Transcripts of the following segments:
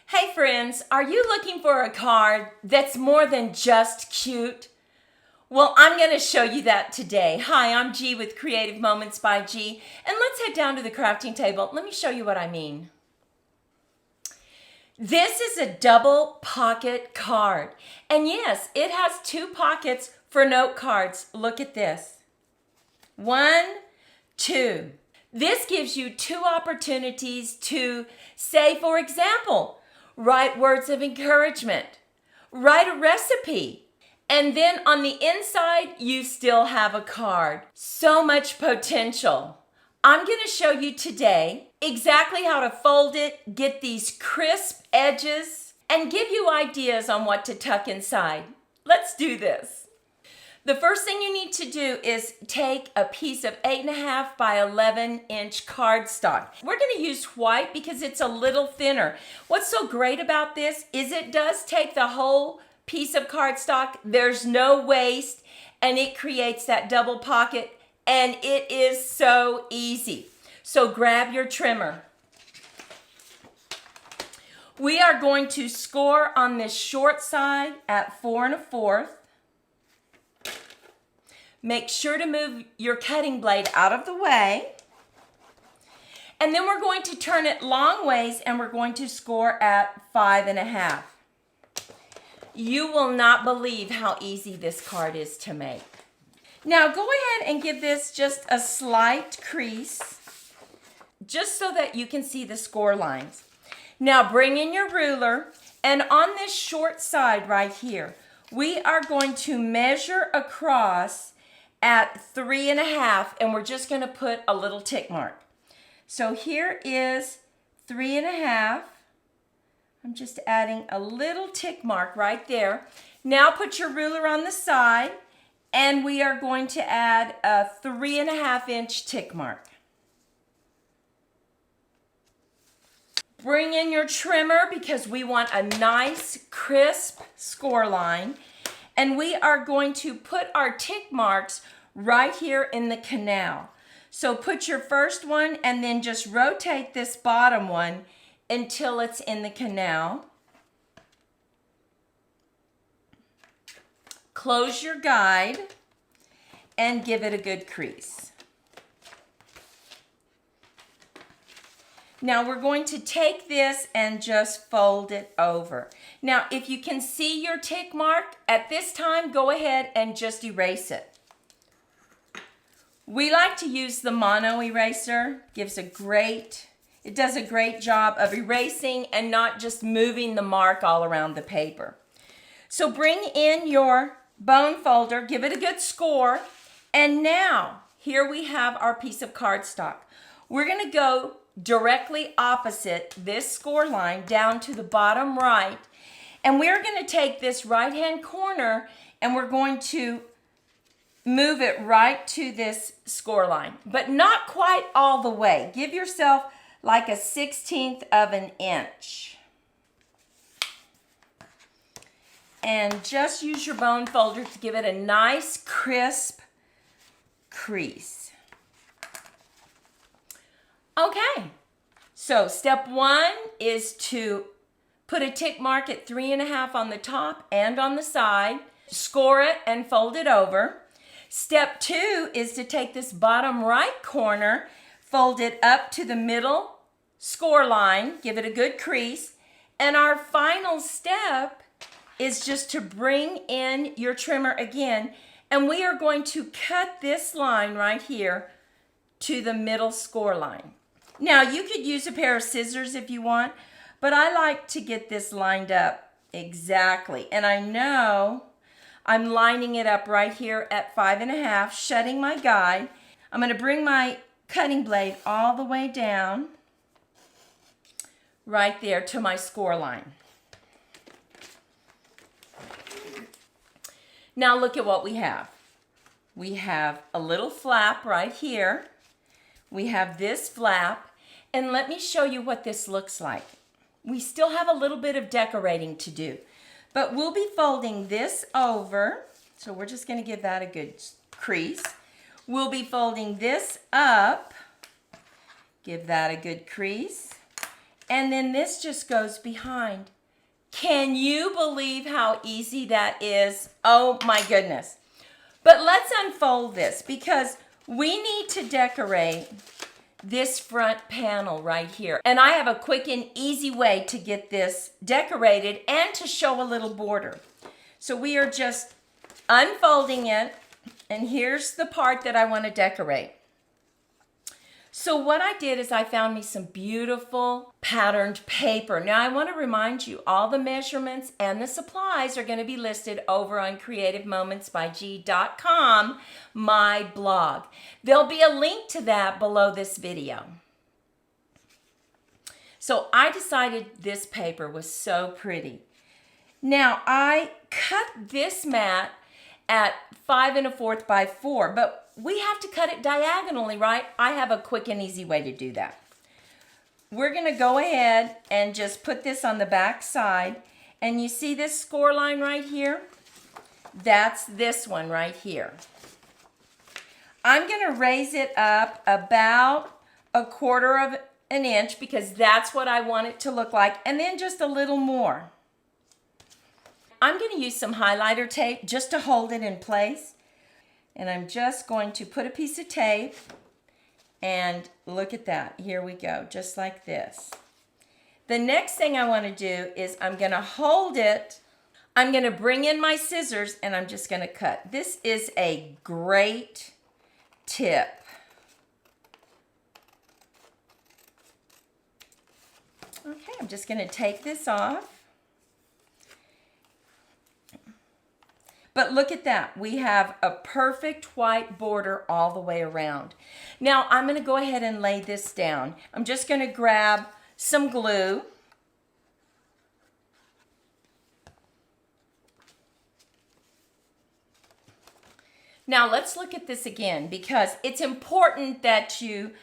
Hey friends, are you looking for a card that's more than just cute? Well, I'm going to show you that today. Hi, I'm G with Creative Moments by G, and let's head down to the crafting table. Let me show you what I mean. This is a double pocket card, and yes, it has two pockets for note cards. Look at this. 1, 2. This gives you two opportunities to say, for example, write words of encouragement, write a recipe, and then on the inside, you still have a card. So much potential. I'm going to show you today exactly how to fold it, get these crisp edges, and give you ideas on what to tuck inside. Let's do this. The first thing you need to do is take a piece of 8.5 by 11 inch cardstock. We're going to use white because it's a little thinner. What's so great about this is it does take the whole piece of cardstock. There's no waste, and it creates that double pocket, and it is so easy. So grab your trimmer. We are going to score on this short side at 4 1/4. Make sure to move your cutting blade out of the way. And then we're going to turn it long ways, and we're going to score at 5 1/2. You will not believe how easy this card is to make. Now go ahead and give this just a slight crease, just so that you can see the score lines. Now bring in your ruler, and on this short side right here, we are going to measure across at 3 1/2, and we're just going to put a little tick mark. So here is 3 1/2. I'm just adding a little tick mark right there. Now put your ruler on the side, and we are going to add a 3 1/2 inch tick mark. Bring in your trimmer because we want a nice crisp score line. And we are going to put our tick marks right here in the canal. So put your first one and then just rotate this bottom one until it's in the canal. Close your guide and give it a good crease. Now we're going to take this and just fold it over. Now if you can see your tick mark, at this time go ahead and just erase it. We like to use the mono eraser. It does a great job of erasing and not just moving the mark all around the paper. So bring in your bone folder, give it a good score, and now here we have our piece of cardstock. We're going to go directly opposite this score line down to the bottom right, and we're going to take this right hand corner and we're going to move it right to this score line, but not quite all the way. Give yourself like a 1/16 of an inch. And just use your bone folder to give it a nice crisp crease. Okay, so step 1 is to put a tick mark at 3 1/2 on the top and on the side, score it and fold it over. Step 2 is to take this bottom right corner, fold it up to the middle score line, give it a good crease, and our final step is just to bring in your trimmer again, and we are going to cut this line right here to the middle score line. Now, you could use a pair of scissors if you want, but I like to get this lined up exactly. And I know I'm lining it up right here at 5 1/2, shutting my guide. I'm going to bring my cutting blade all the way down right there to my score line. Now look at what we have. We have a little flap right here. We have this flap, and let me show you what this looks like. We still have a little bit of decorating to do, but we'll be folding this over, so we're just going to give that a good crease. We'll be folding this up, give that a good crease, And then this just goes behind. Can you believe how easy that is? Oh my goodness. But let's unfold this because we need to decorate this front panel right here. And I have a quick and easy way to get this decorated and to show a little border. So we are just unfolding it, and here's the part that I want to decorate. So what I did is I found me some beautiful patterned paper. Now I want to remind you, all the measurements and the supplies are going to be listed over on creativemomentsbyg.com, my blog. There'll be a link to that below this video. So I decided this paper was so pretty. Now I cut this mat at 5 1/4 by 4, but we have to cut it diagonally, right? I have a quick and easy way to do that. We're going to go ahead and just put this on the back side. And you see this score line right here? That's this one right here. I'm going to raise it up about 1/4 of an inch because that's what I want it to look like. And then just a little more. I'm going to use some highlighter tape just to hold it in place. And I'm just going to put a piece of tape, and look at that. Here we go, just like this. The next thing I want to do is I'm going to hold it. I'm going to bring in my scissors, and I'm just going to cut. This is a great tip. Okay, I'm just going to take this off. But look at that. We have a perfect white border all the way around. Now, I'm going to go ahead and lay this down. I'm just going to grab some glue. Now, let's look at this again because it's important that you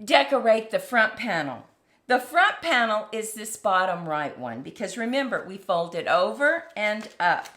decorate the front panel. The front panel is this bottom right one because remember, we fold it over and up.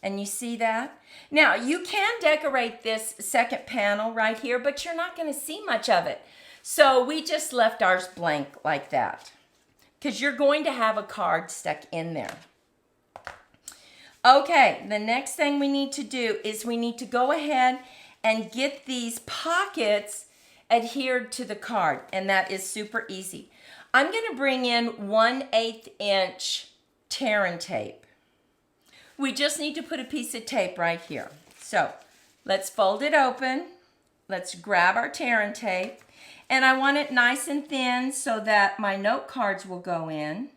And you see that? Now, you can decorate this second panel right here, but you're not going to see much of it. So we just left ours blank like that because you're going to have a card stuck in there. Okay, the next thing we need to do is we need to go ahead and get these pockets adhered to the card, and that is super easy. I'm going to bring in 1/8 inch tear and tape. We just need to put a piece of tape right here. So let's fold it open. Let's grab our tear and tape. And I want it nice and thin so that my note cards will go in.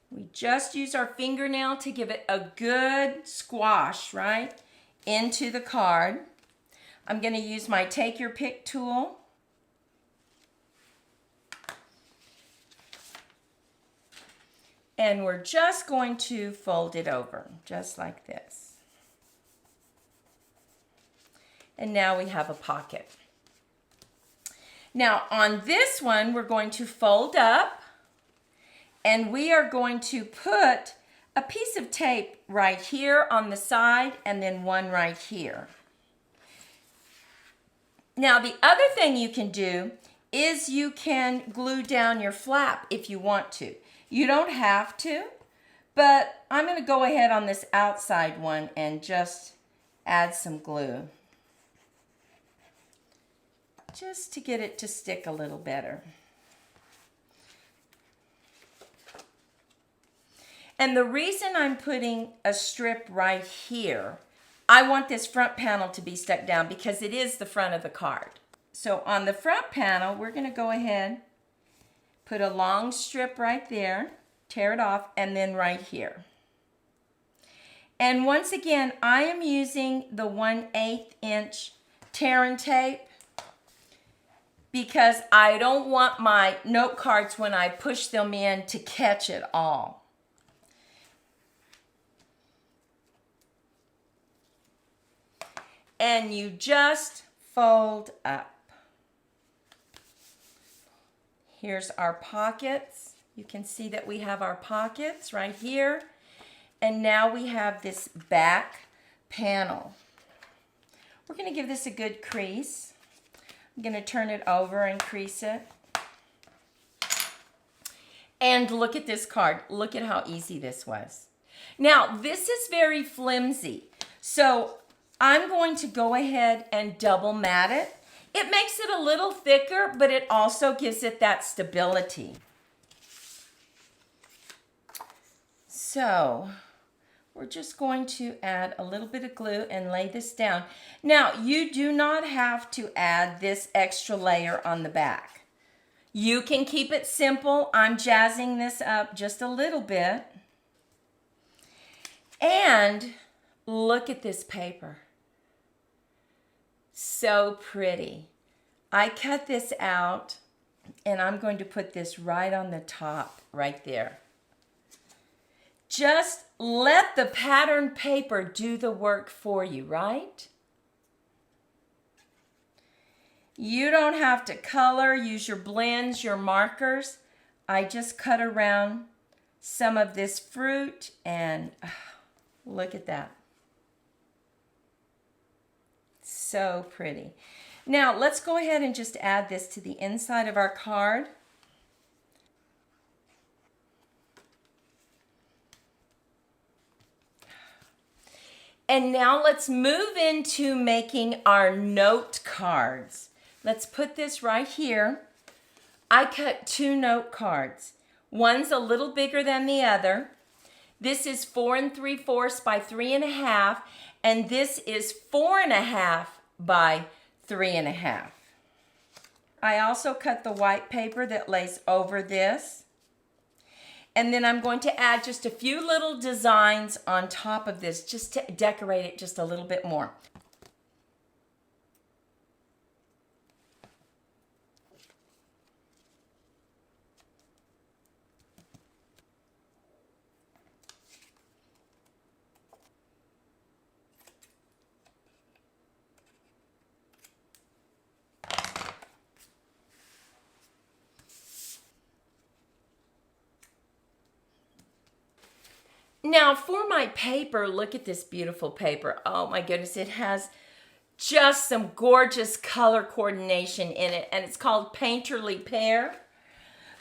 We just use our fingernail to give it a good squash, right, into the card. I'm going to use my take your pick tool. And we're just going to fold it over, just like this. And now we have a pocket. Now on this one, we're going to fold up, and we are going to put a piece of tape right here on the side, and then one right here. Now the other thing you can do is you can glue down your flap if you want to. You don't have to, but I'm going to go ahead on this outside one and just add some glue. Just to get it to stick a little better. And the reason I'm putting a strip right here, I want this front panel to be stuck down because it is the front of the card. So on the front panel, we're going to go ahead, put a long strip right there, tear it off, and then right here. And once again, I am using the 1/8 inch tear and tape because I don't want my note cards when I push them in to catch it all. And you just fold up. Here's our pockets. You can see that we have our pockets right here. And now we have this back panel. We're going to give this a good crease. I'm going to turn it over and crease it. And look at this card. Look at how easy this was. Now, this is very flimsy. So I'm going to go ahead and double mat it. It makes it a little thicker, but it also gives it that stability. So we're just going to add a little bit of glue and lay this down. Now, you do not have to add this extra layer on the back. You can keep it simple. I'm jazzing this up just a little bit. And look at this paper. So pretty. I cut this out and I'm going to put this right on the top, right there. Just let the pattern paper do the work for you, right? You don't have to color, use your blends, your markers. I just cut around some of this fruit and look at that. So pretty. Now let's go ahead and just add this to the inside of our card. And now let's move into making our note cards. Let's put this right here. I cut 2 note cards. One's a little bigger than the other. This is 4 3/4 by 3.5, and this is 4.5 by 3.5. I also cut the white paper that lays over this. And then I'm going to add just a few little designs on top of this just to decorate it just a little bit more. Now for my paper, look at this beautiful paper. Oh my goodness, it has just some gorgeous color coordination in it, and it's called Painterly Pear.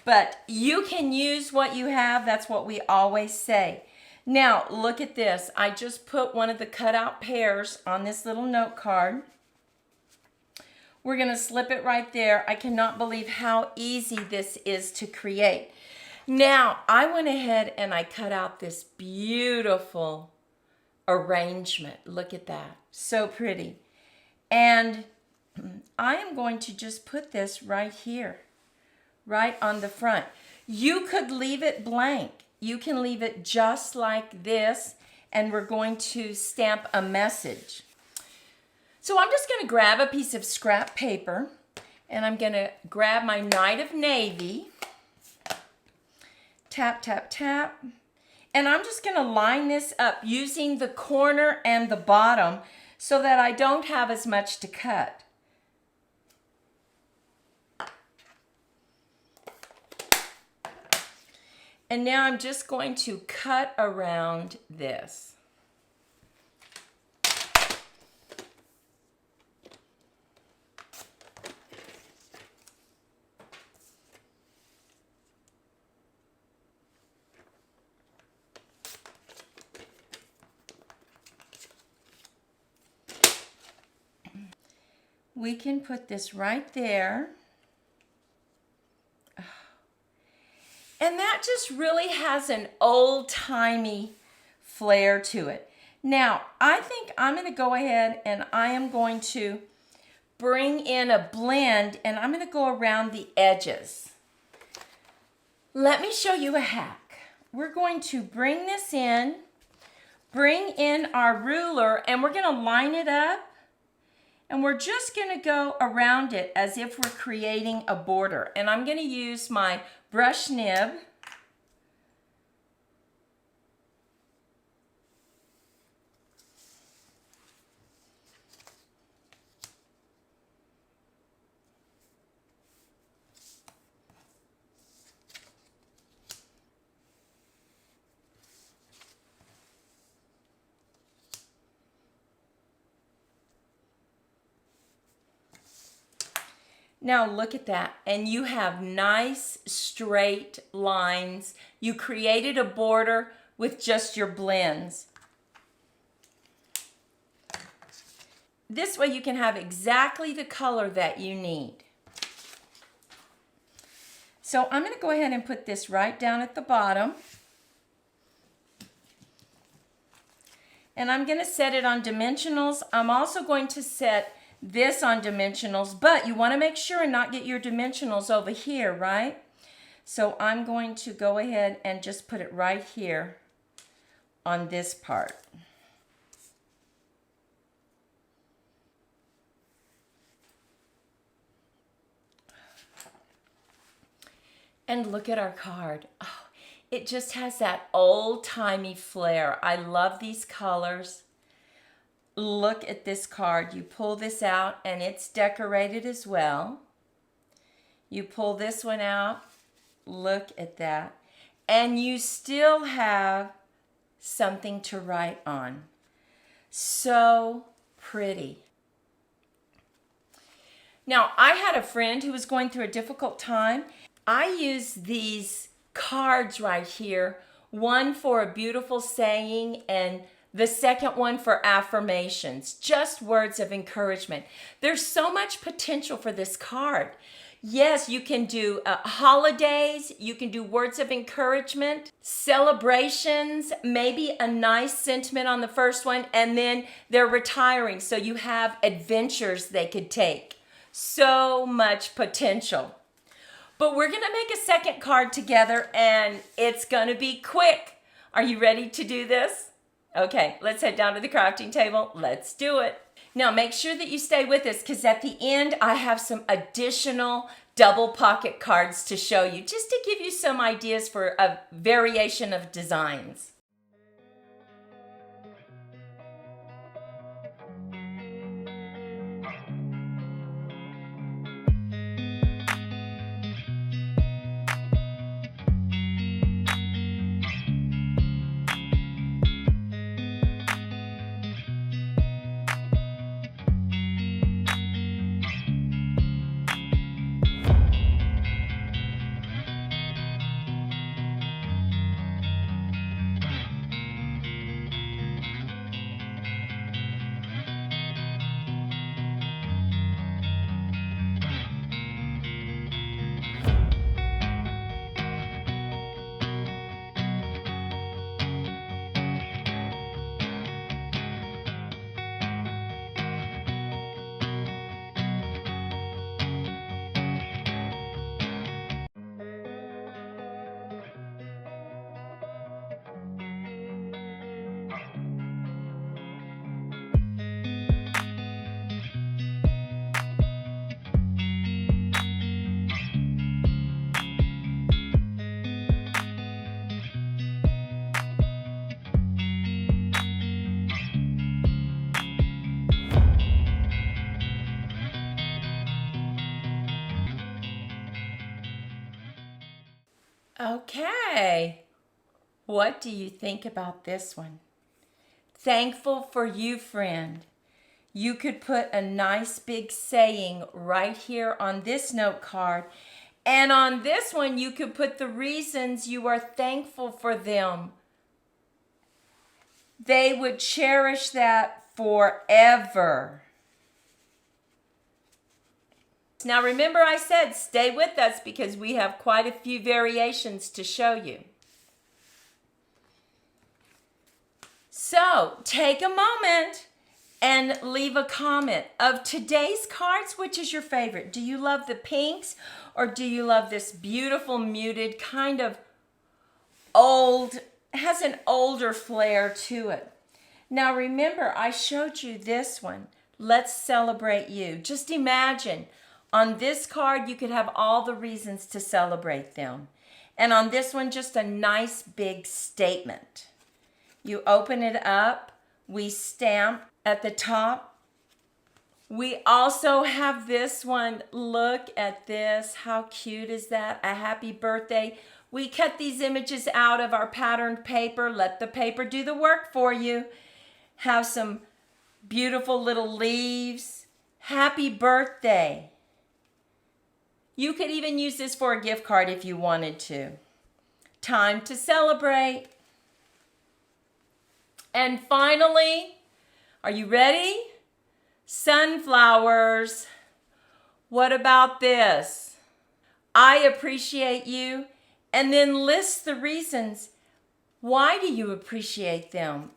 But you can use what you have. That's what we always say. Now look at this. I just put one of the cutout pears on this little note card. We're going to slip it right there. I cannot believe how easy this is to create. Now, I went ahead and I cut out this beautiful arrangement. Look at that. So pretty. And I am going to just put this right here, right on the front. You could leave it blank. You can leave it just like this, and we're going to stamp a message. So I'm just going to grab a piece of scrap paper, and I'm going to grab my Night of Navy. Tap, tap, tap. And I'm just going to line this up using the corner and the bottom so that I don't have as much to cut. And now I'm just going to cut around this. We can put this right there. And that just really has an old-timey flair to it. Now, I think I'm going to go ahead and I am going to bring in a blend, and I'm going to go around the edges. Let me show you a hack. We're going to bring this in, bring in our ruler, and we're going to line it up. And we're just going to go around it as if we're creating a border. And I'm going to use my brush nib. Now look at that, and you have nice straight lines. You created a border with just your blends. This way you can have exactly the color that you need. So I'm going to go ahead and put this right down at the bottom. And I'm going to set it on dimensionals. I'm also going to set this on dimensionals, but you want to make sure and not get your dimensionals over here, right? So I'm going to go ahead and just put it right here on this part. And look at our card. Oh, it just has that old-timey flair. I love these colors. Look at this card. You pull this out and it's decorated as well. You pull this one out. Look at that. And you still have something to write on. So pretty. Now, I had a friend who was going through a difficult time. I used these cards right here, one for a beautiful saying and the second one for affirmations, just words of encouragement. There's so much potential for this card. Yes, you can do holidays, you can do words of encouragement, celebrations, maybe a nice sentiment on the first one, and then they're retiring, so you have adventures they could take. So much potential. But we're going to make a second card together, and it's going to be quick. Are you ready to do this? Okay, let's head down to the crafting table. Let's do it. Now, make sure that you stay with us because at the end, I have some additional double pocket cards to show you just to give you some ideas for a variation of designs. Okay, what do you think about this one? Thankful for you, friend. You could put a nice big saying right here on this note card. And on this one, you could put the reasons you are thankful for them. They would cherish that forever. Now remember I said stay with us because we have quite a few variations to show you. So take a moment and leave a comment. Of today's cards, which is your favorite? Do you love the pinks or do you love this beautiful muted kind of old, has an older flair to it? Now remember I showed you this one. Let's celebrate you. Just imagine. On this card, you could have all the reasons to celebrate them. And on this one, just a nice big statement. You open it up. We stamp at the top. We also have this one. Look at this. How cute is that? A happy birthday. We cut these images out of our patterned paper. Let the paper do the work for you. Have some beautiful little leaves. Happy birthday. You could even use this for a gift card if you wanted to. Time to celebrate. And finally, are you ready? Sunflowers. What about this? I appreciate you. And then list the reasons. Why do you appreciate them?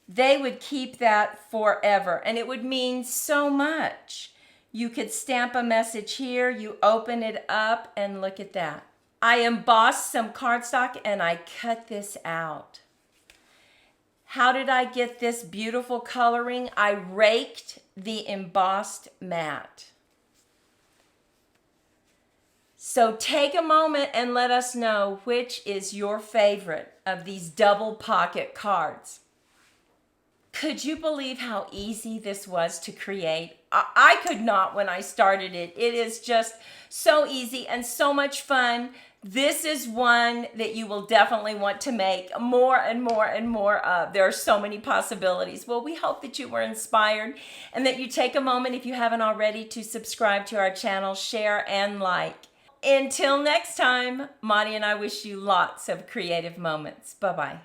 They would keep that forever, and it would mean so much. You could stamp a message here, you open it up, and look at that. I embossed some cardstock and I cut this out. How did I get this beautiful coloring? I raked the embossed mat. So take a moment and let us know which is your favorite of these double pocket cards. Could you believe how easy this was to create? I could not when I started it. It is just so easy and so much fun. This is one that you will definitely want to make more and more and more of. There are so many possibilities. Well, we hope that you were inspired and that you take a moment, if you haven't already, to subscribe to our channel, share, and like. Until next time, Monty and I wish you lots of creative moments. Bye-bye.